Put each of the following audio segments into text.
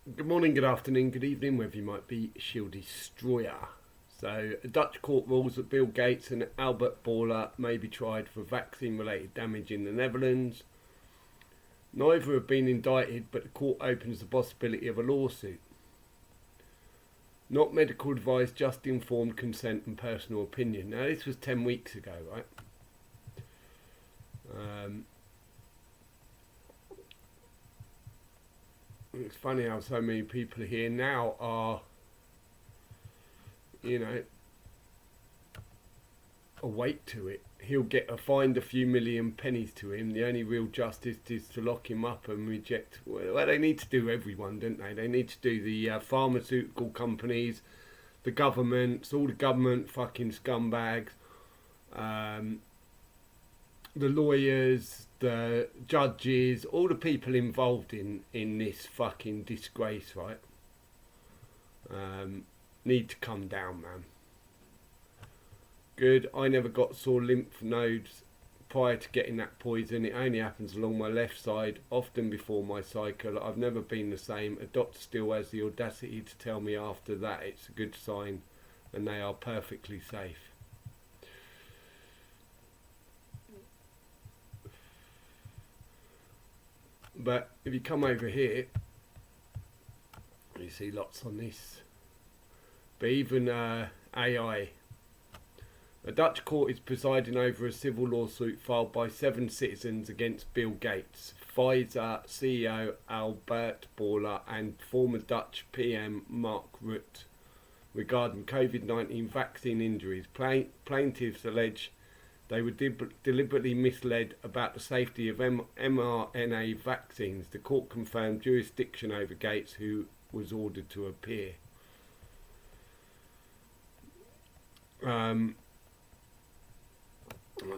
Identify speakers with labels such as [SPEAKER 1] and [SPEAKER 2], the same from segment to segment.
[SPEAKER 1] Good morning, good afternoon, good evening, wherever you might be, Shield Destroyer. So, a Dutch court rules that Bill Gates and Albert Bourla may be tried for vaccine-related damage in the Netherlands. Neither have been indicted, but the court opens the possibility of a lawsuit. Not medical advice, just informed consent and personal opinion. Now, this was 10 weeks ago, right? It's funny how so many people here now are, awake to it. He'll get fined a few million pennies to him. The only real justice is to lock him up and reject. Well, they need to do everyone, don't they? They need to do the pharmaceutical companies, the governments, all the government fucking scumbags, the lawyers, the judges, all the people involved in this fucking disgrace, right? Need to come down, man. Good. I never got sore lymph nodes prior to getting that poison. It only happens along my left side, often before my cycle. I've never been the same. A doctor still has the audacity to tell me after that it's a good sign and they are perfectly safe. But if you come over here, you see lots on this. But even AI. A Dutch court is presiding over a civil lawsuit filed by 7 citizens against Bill Gates, Pfizer CEO Albert Bourla and former Dutch PM Mark Rutte regarding COVID-19 vaccine injuries. Plaintiffs allege they were deliberately misled about the safety of mRNA vaccines. The court confirmed jurisdiction over Gates, who was ordered to appear.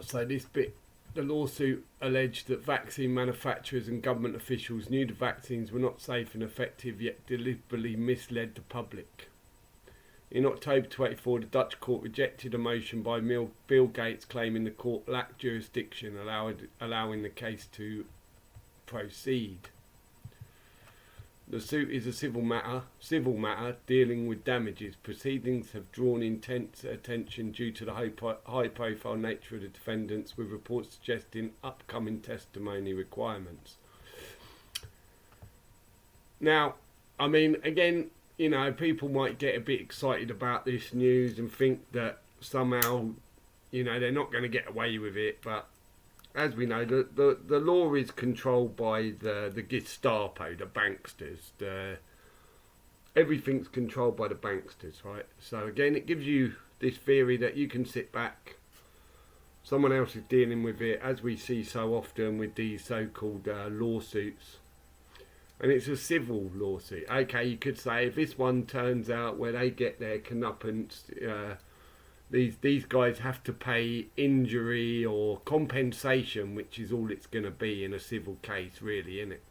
[SPEAKER 1] So this bit, the lawsuit alleged that vaccine manufacturers and government officials knew the vaccines were not safe and effective, yet deliberately misled the public. In October 24, the Dutch court rejected a motion by Bill Gates claiming the court lacked jurisdiction, allowing the case to proceed. The suit is a civil matter dealing with damages. Proceedings have drawn intense attention due to the high-profile nature of the defendants, with reports suggesting upcoming testimony requirements. Now, I mean, again, people might get a bit excited about this news and think that somehow, they're not going to get away with it. But as we know, the law is controlled by the Gestapo, the banksters. Everything's controlled by the banksters, right? So again, it gives you this theory that you can sit back. Someone else is dealing with it, as we see so often with these so-called lawsuits. And it's a civil lawsuit. Okay, you could say if this one turns out where they get their comeuppance, these guys have to pay injury or compensation, which is all it's going to be in a civil case, really, isn't it?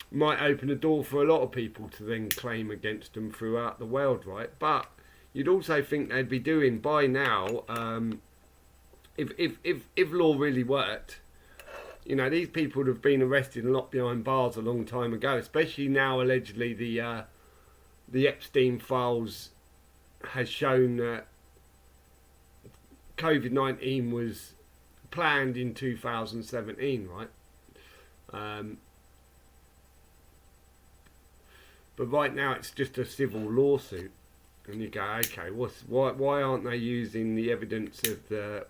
[SPEAKER 1] Might open the door for a lot of people to then claim against them throughout the world, right? But you'd also think they'd be doing by now, if law really worked. These people have been arrested and locked behind bars a long time ago, especially now allegedly the Epstein files has shown that COVID-19 was planned in 2017, right? But right now it's just a civil lawsuit. And you go, okay, why aren't they using the evidence of the,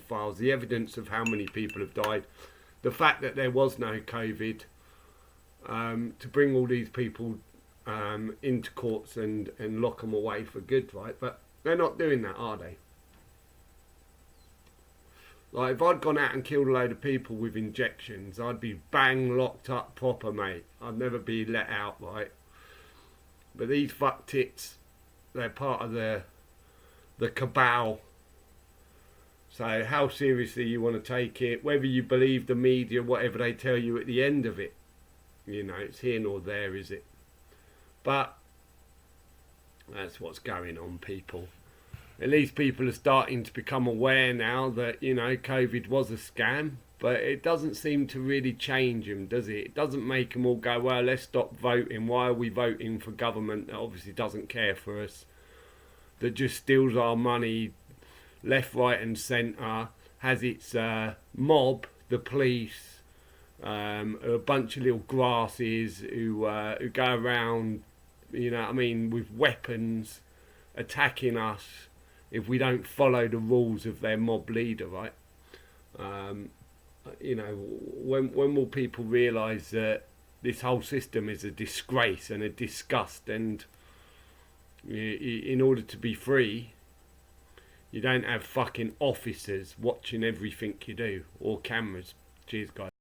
[SPEAKER 1] files, the evidence of how many people have died? The fact that there was no COVID, to bring all these people into courts and lock them away for good, right? But they're not doing that, are they? Like, if I'd gone out and killed a load of people with injections, I'd be bang locked up proper, mate. I'd never be let out, right? But these fuck tits, they're part of the cabal. So how seriously you want to take it, whether you believe the media, whatever they tell you at the end of it, it's here nor there, is it? But that's what's going on, people. At least people are starting to become aware now that, COVID was a scam. but it doesn't seem to really change them, does it? It doesn't make them all go, well, let's stop voting. Why are we voting for government that obviously doesn't care for us, that just steals our money left, right and centre, has its mob, the police, a bunch of little grasses who go around, you know what I mean, with weapons attacking us if we don't follow the rules of their mob leader, right? You know, when will people realise that this whole system is a disgrace and a disgust, and in order to be free, you don't have fucking officers watching everything you do, or cameras. Cheers, guys.